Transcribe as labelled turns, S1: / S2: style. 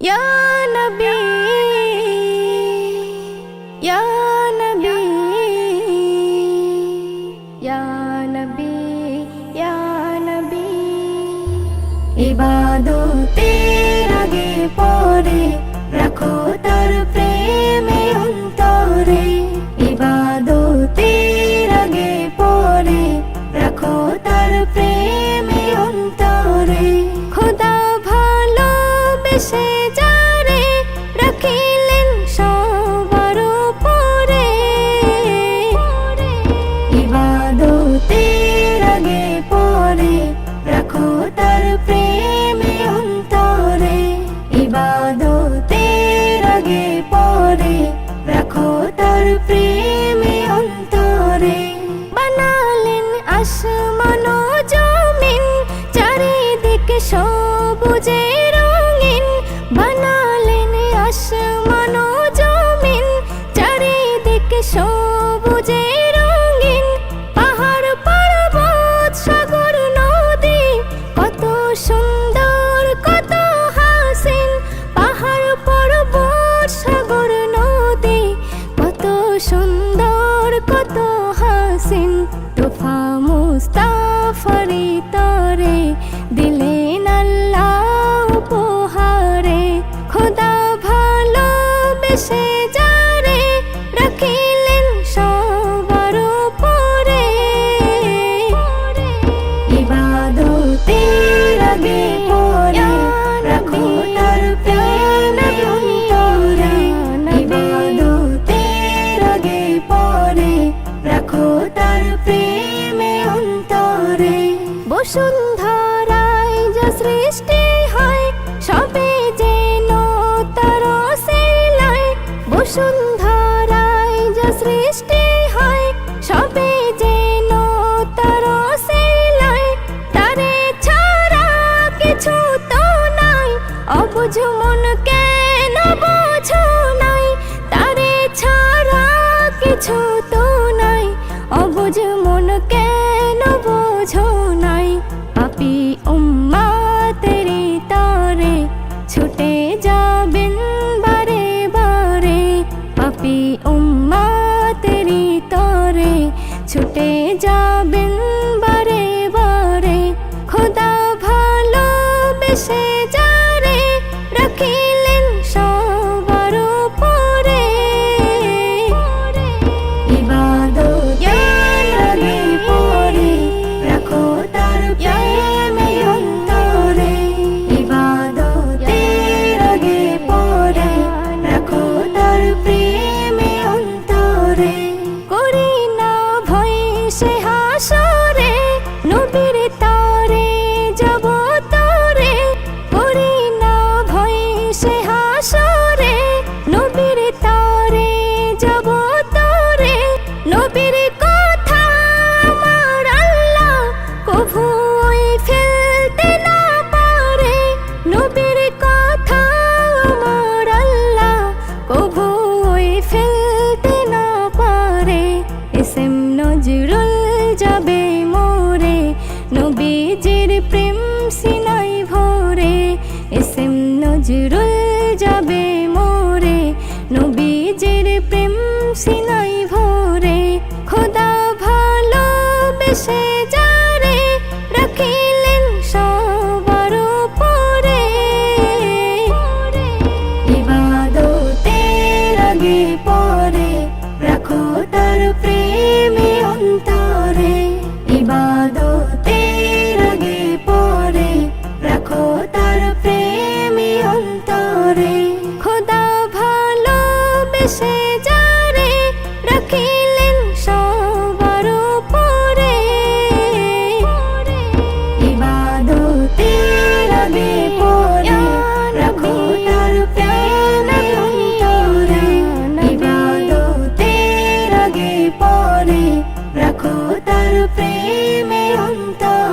S1: या नबी या नबी या नबी या नबी इबादतेर आगे परे राखो तार प्रेमे अंतरे इबादतेर आगे परे राखो तार प्रेमे अंतरे खुदा भालोबेसे जारे राखिलेन सবার উপরে ইবাদতের আগে পরে রাখো তার প্রেমে অন্তরে ইবাদতের আগে পরে রাখো তার প্রেমে অন্তরে বানালেন আসমান ও জমিন চারিদিকে সবুজে রঙিন বানালেন আসমান ও জমিন চারিদিকে সবুজে রঙিন পাহাড় পর্বত সাগর নদী কত সুন্দর কত হাসিন পাহাড় পর্বত সাগর নদী কত সুন্দর কত হাসিন তোফা মুস্তাফারি তরে দিলেন আল্লাহ উপহারে খোদা ভালোবেসে যারে রাখিলেন সবার উপরে ইবাদতের আগে পরে রাখো তার প্রেমে অন্তরে ইবাদতের আগে পরে রাখো তার প্রেমে অন্তরে বসুন্ধরায় যা সৃষ্টি হয় সবে যেন তার সেলাই বসুন্ধরায় যা সৃষ্টি হয় সবে যেন তার সেলাই তারে ছাড়া কিছু তো নাই অবুঝ মন কেন বোঝো নাই তারে ছাড়া কিছু তো নাই অবুঝ মন কেন বোঝো নাই পাপী উম্মতেরি তরে ছুটে যাবেন বারে বারে পাপী উম্মতেরি তরে ছুটে যাবেন বারে বারে খোদা ভালোবেসে যারে রাখিলেন সবার উপরে ইবাদতের আগে পরে রাখো তার প্রেমে অন্তরে ইবাদতের আগে পরে রাখো তার প্রেমে অন্তরে করি না ভয় সে হাসরে নবীর তরে যাব তরে করি না ভয় সে হাসরে নবীর তরে যাব তরে নবীর কথা আমার আল্লাহ কভুই ফেলতে না পারে নবীর কথা আমার আল্লাহ কভুই ফেলতে না পারে এসএম নজরুল যাবে মোরে নবীজির প্রেম সিনাই ভরে এসএম নজরুল যাবে মোরে নবীজির প্রেম সিনাই ভরে খোদা ভালোবেসে যারে রাখিলেন সবার উপরে ইবাদতের আগে পরে রাখো তার প্রেমে অন্তরে ইবাদতের আগে পরে রাখো তার প্রেমে অন্তরে খোদা ভালোবেসে যারে রাখিলেন সবার উপরে ইবাদতের আগে পরে রাখো তার প্রেমে অন্তরে ইবাদতের আগে পরে রাখো তার প্রেমে অন্তরে।